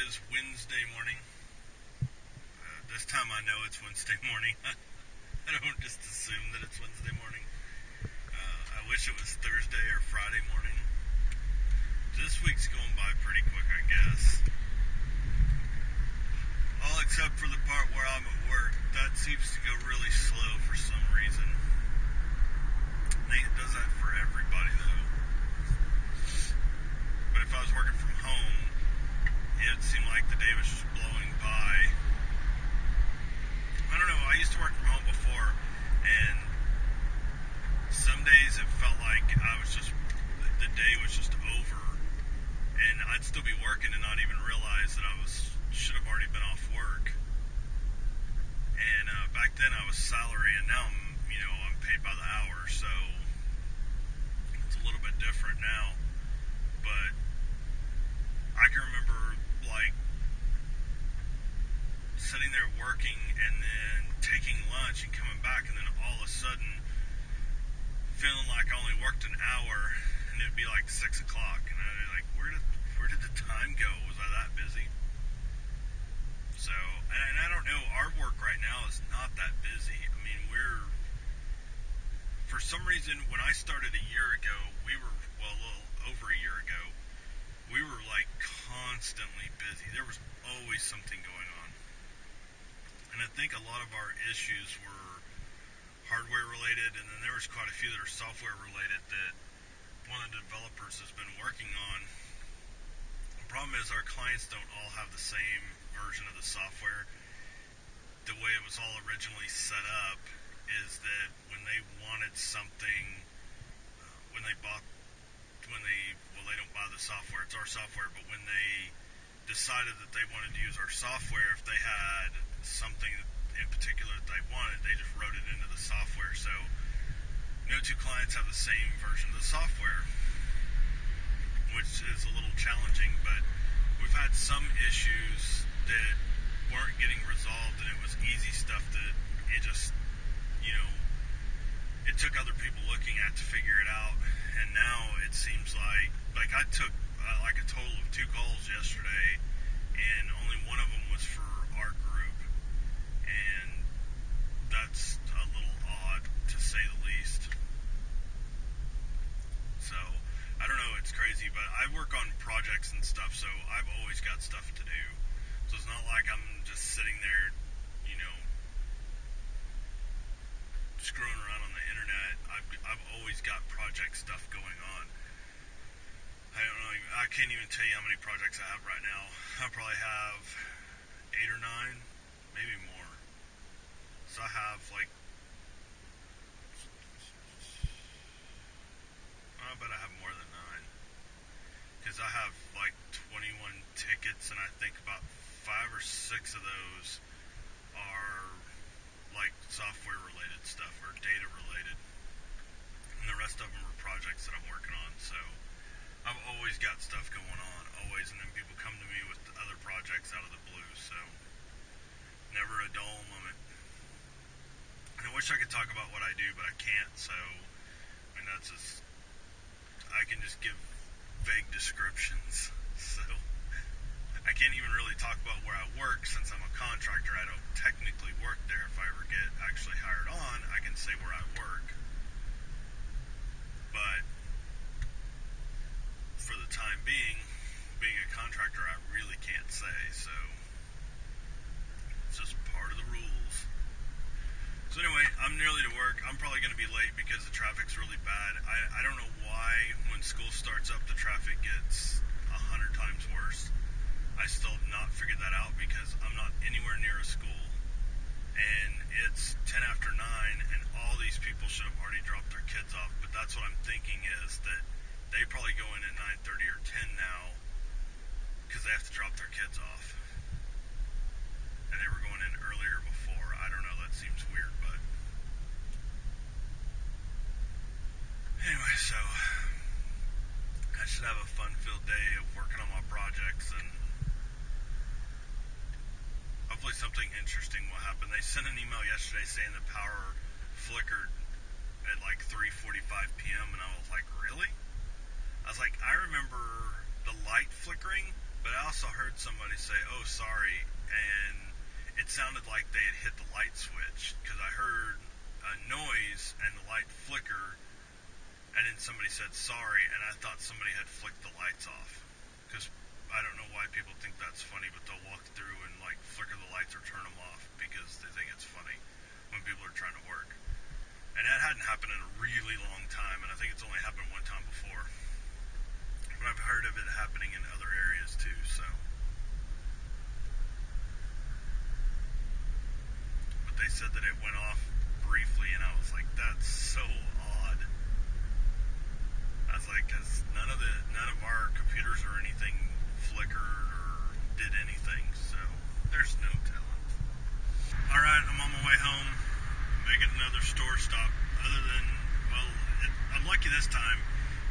is Wednesday morning. This time I know it's Wednesday morning. I don't just assume that it's Wednesday morning. I wish it was Thursday or Friday morning. This week's going by pretty quick, I guess. All except for the part where I'm at work. That seems to go really slow for some reason. I think it does that for everybody, though. But if I was working from home, it seemed like the day was just blowing by. I don't know, I used to work from home before, and some days it felt like the day was just over, and I'd still be working and not even realize that should have already been off work. And back then I was salary, and now I'm paid by the hour, so it's a little bit different now. But I can remember sitting there working and then taking lunch and coming back, and then all of a sudden feeling like I only worked an hour, and it'd be like 6 o'clock, and I'd be like, where did the time go? Was I that busy? So, and I don't know, our work right now is not that busy. I mean, for some reason, when I started a year ago, a little over a year ago, we were constantly busy. There was always something going on. And I think a lot of our issues were hardware related, and then there was quite a few that are software related that one of the developers has been working on. The problem is our clients don't all have the same version of the software. The way it was all originally set up is that when they wanted something, they don't buy the software, it's our software, but when they decided that they wanted to use our software, if they had something in particular that they wanted, they just wrote it into the software. So no two clients have the same version of the software, which is a little challenging, but we've had some issues that weren't getting resolved, and it was easy stuff that it just, it took other people looking at to figure it out. And now it seems like I took a total of 2 calls yesterday, and only one of them was for our group, and that's a little odd to say the least. So I don't know, it's crazy, but I work on projects and stuff, so I've always got stuff to do. So it's not like I'm just sitting there, screwing around on the internet. I've always got project stuff going on. I don't know, I can't even tell you how many projects I have right now. I probably have 8 or 9, maybe more. So I have I bet I have more than 9. Because I have 21 tickets, and I think about 5 or 6 of those are software related stuff or data related, and the rest of them are projects that I'm working on. So I've always got stuff going on, always, and then people come to me with other projects out of the blue, so never a dull moment. And I wish I could talk about what I do, but I can't, so I can just give vague descriptions. So I can't even really talk about where I work, since I'm a contractor. I don't technically work there. If I ever get actually hired on, I can say where I work. But for the time being a contractor, I really can't say. So it's just part of the rules. So anyway, I'm nearly to work. I'm probably going to be late because the traffic's really bad. I don't know why when school starts up the traffic gets 100 times worse. I still have not figured that out because I'm not anywhere near a school. And it's 10 after 9, and all these people should have already dropped their kids off. But that's what I'm thinking, is that they probably go in at 9:30 or 10 now because they have to drop their kids off. And they were going in earlier before. I don't know, that seems weird, but anyway, so I should have a fun-filled day of working on my projects, and hopefully something interesting will happen. They sent an email yesterday saying the power flickered at 3:45 p.m. and I was like, really? I was like, I remember the light flickering, But I also heard somebody say, "Oh, sorry," and it sounded like they had hit the light switch because I heard a noise and the light flicker, and then somebody said sorry, and I thought somebody had flicked the lights off. Because I don't know why people think that's funny, but they'll walk through and like flicker the lights or turn them off because they think it's funny when people are trying to work. And that hadn't happened in a really long time, and I think it's only happened one time before. But I've heard of it happening in other areas too, so. But they said that it went off briefly, and I was like, that's so odd. I was like, because none of our computers or anything flickered or did anything, so there's no telling. All right, I'm on my way home, making another store stop. Other than, well, I'm lucky this time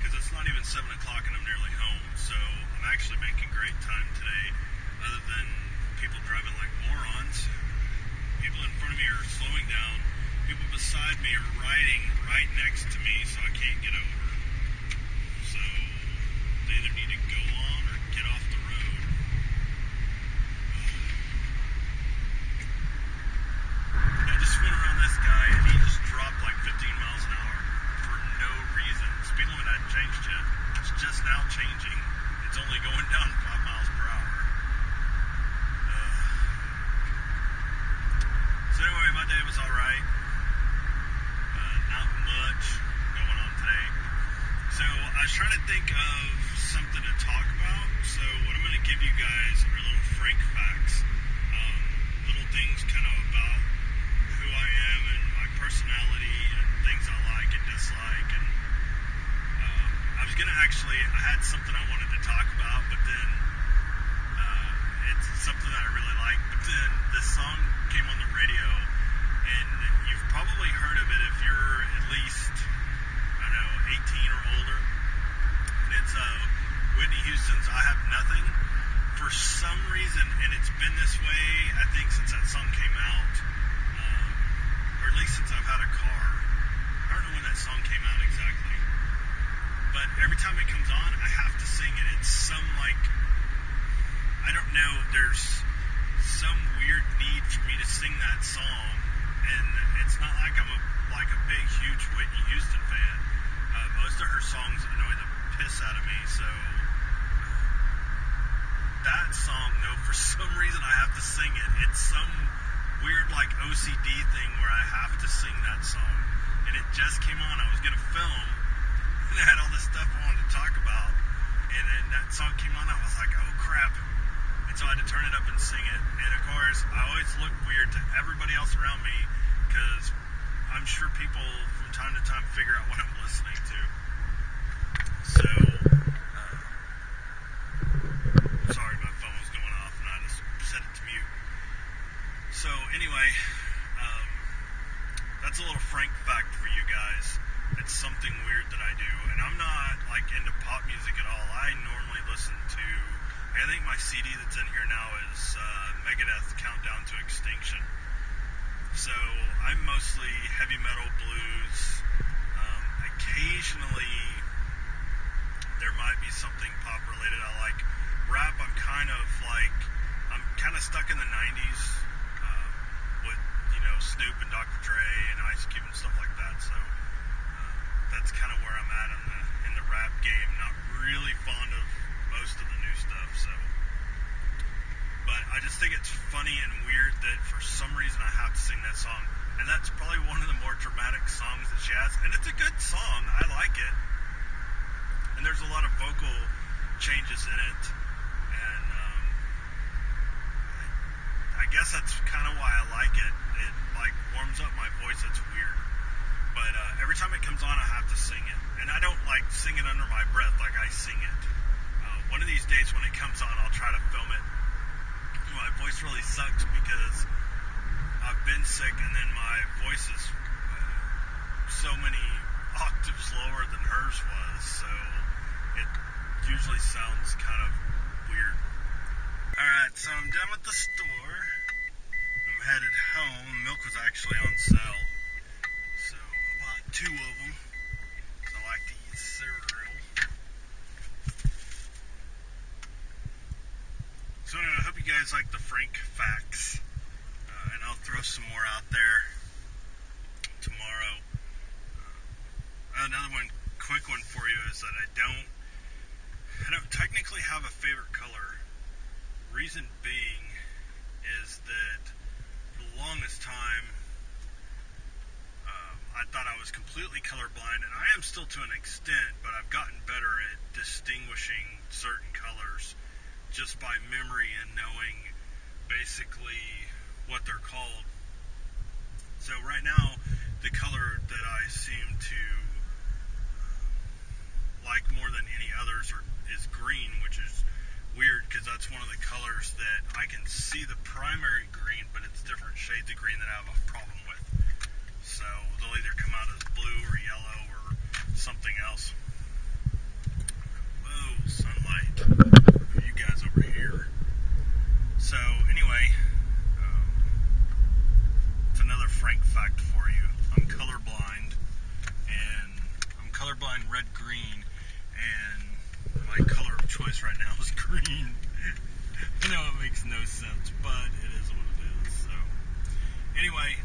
because it's not even 7 o'clock and I'm nearly home, so I'm actually making great time today. Other than people driving like morons, people in front of me are slowing down. People beside me are riding right next to me, so I can't get over. So they either need to go on or get off the road. I just went around this guy and he just dropped like 15 miles an hour for no reason. Speed limit hadn't changed yet. It's just now changing. It's only going down 5 miles per hour. So anyway, my day was alright. Not much going on today. So I was trying to think of something to talk about. So what I'm going to give you guys are little Frank facts. Little things kind of about who I am and my personality and things I like and dislike. And I was going to I had something I wanted to talk about, but then it's something that I really like. But then this song came on the radio, and you've probably heard of it if you're at least, I don't know, 18 or older. And it's Whitney Houston's I Have Nothing. For some reason, and it's been this way, I think, since that song came out, or at least since I've had a car. I don't know when that song came out exactly. But every time it comes on, I have to sing it. It's some, like, I don't know, there's some weird need for me to sing that song. And it's not like I'm a big, huge Whitney Houston fan. Most of her songs annoy the piss out of me, so that song, though, for some reason I have to sing it. It's some weird, like, OCD thing where I have to sing that song. And it just came on. I was going to film, and I had all this stuff I wanted to talk about. And then that song came on, I was like, oh, crap. And so I had to turn it up and sing it. And, of course, I always look weird to everybody else around me because I'm sure people from time to time figure out what I'm listening to. So, sorry, my phone was going off and I just set it to mute. So, anyway, that's a little Frank fact for you guys. It's something weird that I do. And I'm not, like, into pop music at all. I normally listen to, I think my CD that's in here now is Megadeth Countdown to Extinction. So, I'm mostly heavy metal, blues. Occasionally, there might be something pop related I like. Rap, I'm kind of stuck in the 90s with, Snoop and Dr. Dre and Ice Cube and stuff like that. So, that's kind of where I'm at in the rap game. Not really fond of most of the new stuff, so. But I just think it's funny and weird that for some reason I have to sing that song. And that's probably one of the more dramatic songs that she has. And it's a good song. I like it. And there's a lot of vocal changes in it. And I guess that's kind of why I like it. It, like, warms up my voice. It's weird. But every time it comes on, I have to sing it. And I don't, like, sing it under my breath like I sing it. One of these days when it comes on, I'll try to film it. My voice really sucks because I've been sick and then my voice is so many octaves lower than hers was, so it usually sounds kind of weird. Alright, so I'm done with the store. I'm headed home. Milk was actually on sale, so I bought 2 of them because I like to eat cereal. So anyway, I hope you guys like the Frank facts, and I'll throw some more out there tomorrow. Another one, quick one for you, is that I don't technically have a favorite color. Reason being is that for the longest time, I thought I was completely colorblind, and I am still to an extent, but I've gotten better at distinguishing certain colors just by memory and knowing basically what they're called. So right now, the color that I seem to like more than any others is green, which is weird because that's one of the colors that I can see the primary green, but it's different shades of green that I have a problem with. So they'll either come out as blue or yellow or something else. Whoa, sunlight. You guys over here. So anyway, it's another Frank fact for you. I'm colorblind, and I'm colorblind red-green, and my color of choice right now is green. I know it makes no sense, but it is what it is. So anyway,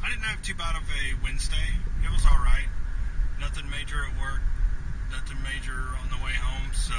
I didn't have too bad of a Wednesday. It was alright. Nothing major at work. Nothing major on the way home. So